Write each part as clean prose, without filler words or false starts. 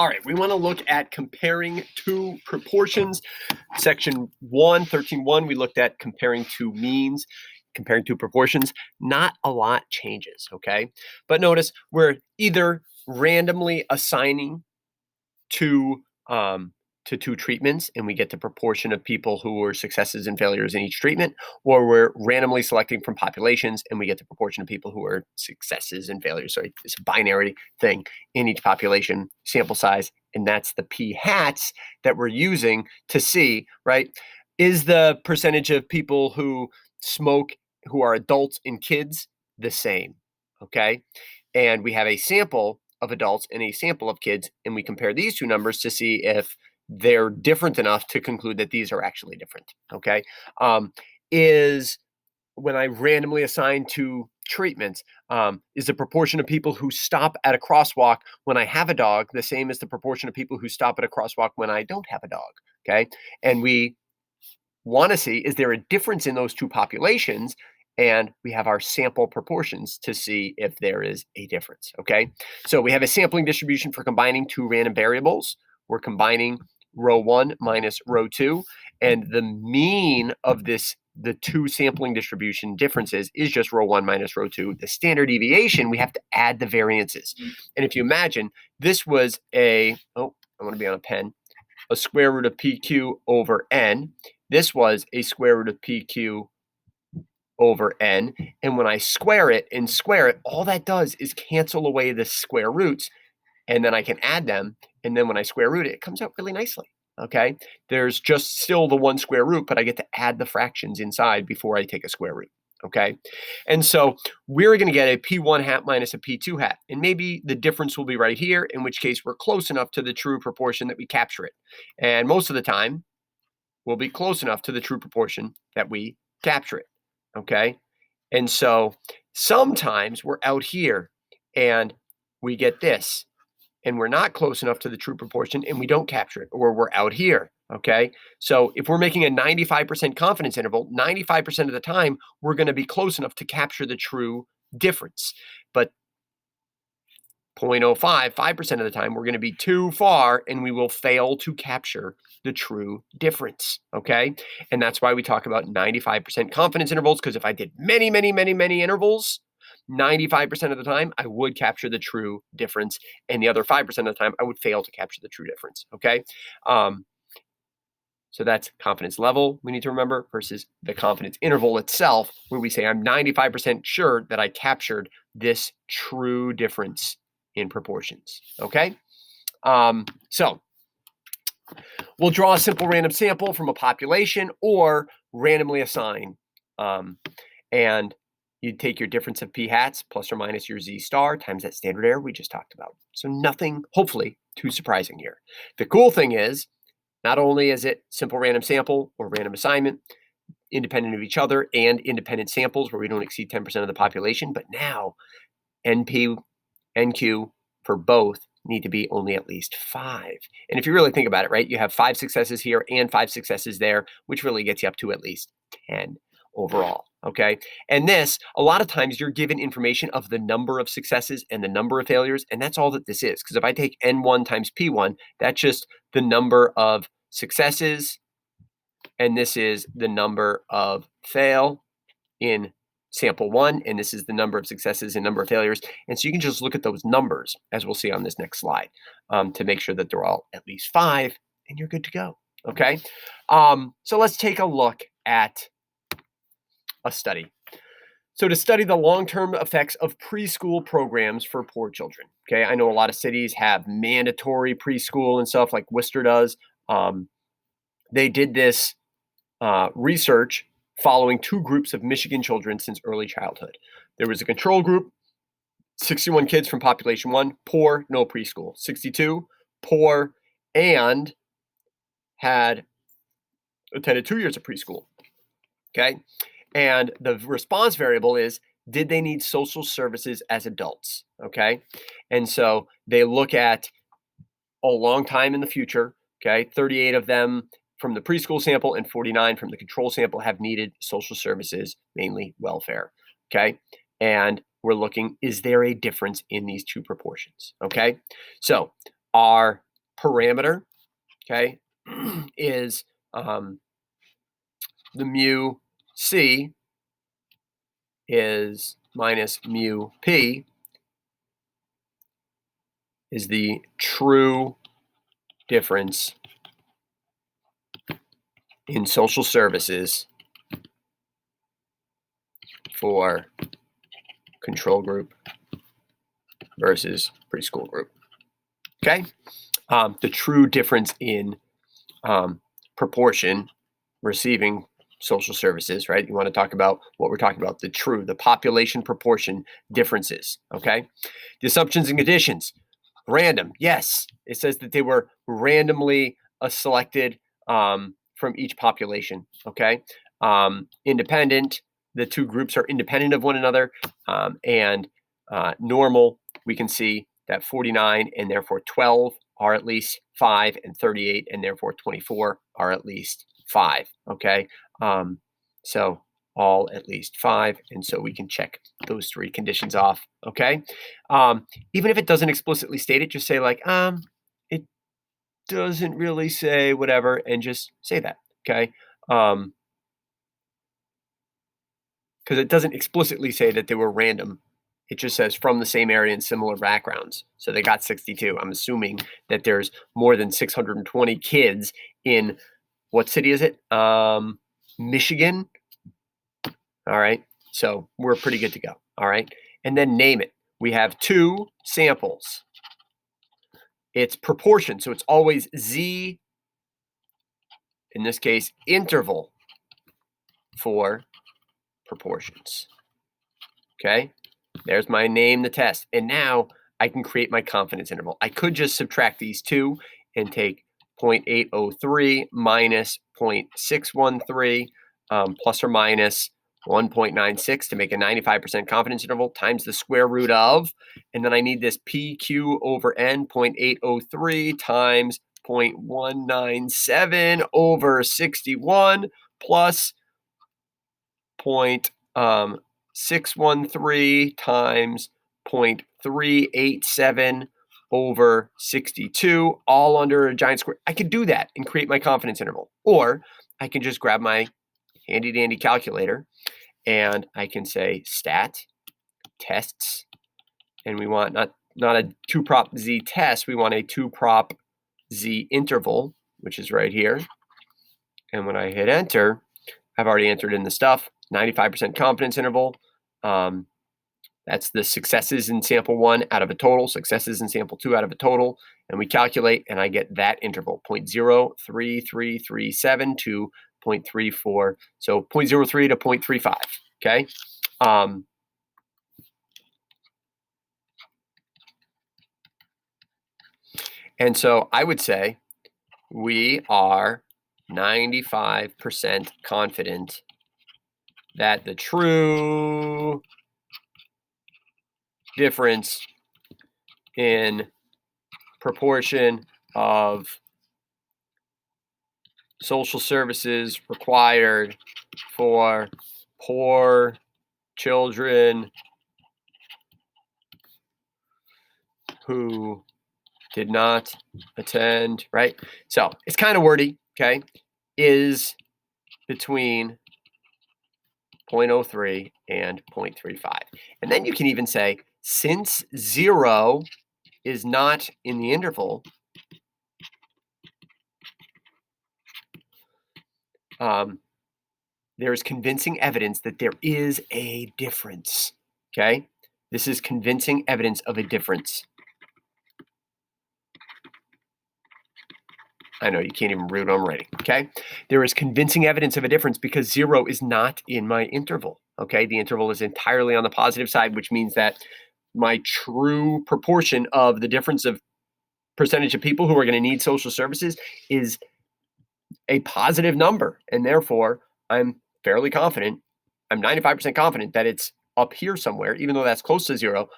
All right, we want to look at comparing two proportions. Section 1, 13.1, we looked at comparing two means, comparing two proportions. Not a lot changes, okay? But notice we're either randomly assigning two two treatments, and we get the proportion of people who were successes and failures in each treatment, or we're randomly selecting from populations, and we get the proportion of people who are successes and failures. So it's a binary thing in each population sample size, and that's the p hats that we're using to see, right? Is the percentage of people who smoke who are adults and kids the same? Okay, and we have a sample of adults and a sample of kids, and we compare these two numbers to see if they're different enough to conclude that these are actually different, okay? Is when I randomly assign two treatments, is the proportion of people who stop at a crosswalk when I have a dog the same as the proportion of people who stop at a crosswalk when I don't have a dog, okay? And we want to see, is there a difference in those two populations? And we have our sample proportions to see if there is a difference, okay? So we have a sampling distribution for combining two random variables. We're combining row 1 minus row 2, and the mean of this, the two sampling distribution differences, is just row 1 minus row 2. The standard deviation, we have to add the variances. And if you imagine, this was I want to be on a pen, a square root of PQ over N. This was a square root of PQ over N. And when I square it, all that does is cancel away the square roots, and then I can add them. And then when I square root it, it comes out really nicely, okay? There's just still the one square root, but I get to add the fractions inside before I take a square root, okay? And so we're going to get a P1 hat minus a P2 hat. And maybe the difference will be right here, in which case we're close enough to the true proportion that we capture it. And most of the time, we'll be close enough to the true proportion that we capture it, okay? And so sometimes we're out here and we get this, and we're not close enough to the true proportion and we don't capture it, or we're out here, okay? So if we're making a 95% confidence interval, 95% of the time, we're going to be close enough to capture the true difference. But 0.05, 5% of the time, we're going to be too far and we will fail to capture the true difference, okay? And that's why we talk about 95% confidence intervals, because if I did many intervals, 95% of the time, I would capture the true difference, and the other 5% of the time, I would fail to capture the true difference, okay? So that's confidence level we need to remember versus the confidence interval itself, where we say I'm 95% sure that I captured this true difference in proportions, okay? So we'll draw a simple random sample from a population or randomly assign, and you take your difference of p hats plus or minus your z star times that standard error we just talked about. So nothing, hopefully, too surprising here. The cool thing is, not only is it simple random sample or random assignment, independent of each other, and independent samples where we don't exceed 10% of the population, but now NP, NQ for both need to be only at least 5. And if you really think about it, right, you have 5 successes here and 5 successes there, which really gets you up to at least 10 overall, okay? And this, a lot of times you're given information of the number of successes and the number of failures, and that's all that this is. Because if I take N1 times P1, that's just the number of successes, and this is the number of fail in sample 1, and this is the number of successes and number of failures. And so you can just look at those numbers, as we'll see on this next slide, to make sure that they're all at least 5, and you're good to go, okay? So let's take a look at a study. So to study the long-term effects of preschool programs for poor children, okay? I know a lot of cities have mandatory preschool and stuff like Worcester does. They did this research following 2 groups of Michigan children since early childhood. There was a control group, 61 kids from population 1, poor, no preschool. 62, poor, and had attended 2 years of preschool, okay? And the response variable is, did they need social services as adults, okay? And so they look at a long time in the future, okay? 38 of them from the preschool sample and 49 from the control sample have needed social services, mainly welfare, okay? And we're looking, is there a difference in these two proportions, okay? So our parameter, okay, is the mu c is minus mu p is the true difference in social services for control group versus preschool group. Okay, the true difference in proportion receiving social services, right? You want to talk about what we're talking about, the population proportion differences, okay? The assumptions and conditions, random, yes. It says that they were randomly selected from each population, okay? Independent, the two groups are independent of one another, and normal, we can see that 49 and therefore 12 are at least 5, and 38 and therefore 24 are at least 5, okay? So all at least 5, and so we can check those 3 conditions off, okay? Even if it doesn't explicitly state it, just say like, it doesn't really say whatever, and just say that, okay? Because it doesn't explicitly say that they were random. It just says from the same area and similar backgrounds. So they got 62. I'm assuming that there's more than 620 kids in, what city is it? Michigan. All right. So we're pretty good to go. All right. And then name it. We have 2 samples. It's proportion. So it's always Z, in this case, interval for proportions. Okay. There's my name, the test. And now I can create my confidence interval. I could just subtract these 2 and take 0.803 minus 0.613 plus or minus 1.96 to make a 95% confidence interval times the square root of, and then I need this PQ over N, 0.803 times 0.197 over 61 plus 0.613 times 0.387 over 62, all under a giant square. I could do that and create my confidence interval. Or I can just grab my handy dandy calculator and I can say stat tests, and we want not a 2 prop z test, we want a 2 prop z interval, which is right here. And when I hit enter, I've already entered in the stuff, 95% confidence interval. That's the successes in sample 1 out of a total, successes in sample 2 out of a total, and we calculate, and I get that interval, 0.03337 to 0.34, so 0.03 to 0.35, okay? And so I would say we are 95% confident that the true difference in proportion of social services required for poor children who did not attend, right? So it's kind of wordy, okay? Is between 0.03 and 0.35. And then you can even say, since 0 is not in the interval, there's convincing evidence that there is a difference, okay? This is convincing evidence of a difference. I know you can't even read what I'm writing, okay? There is convincing evidence of a difference because 0 is not in my interval, okay? The interval is entirely on the positive side, which means that my true proportion of the difference of percentage of people who are going to need social services is a positive number. And therefore, I'm fairly confident, I'm 95% confident that it's up here somewhere, even though that's close to 0.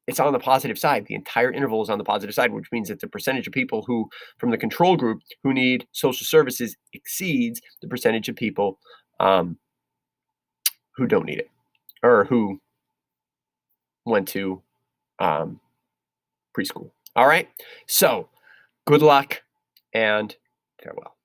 It's on the positive side. The entire interval is on the positive side, which means that the percentage of people who, from the control group, who need social services exceeds the percentage of people who don't need it or who went to preschool. All right. So Good luck and farewell.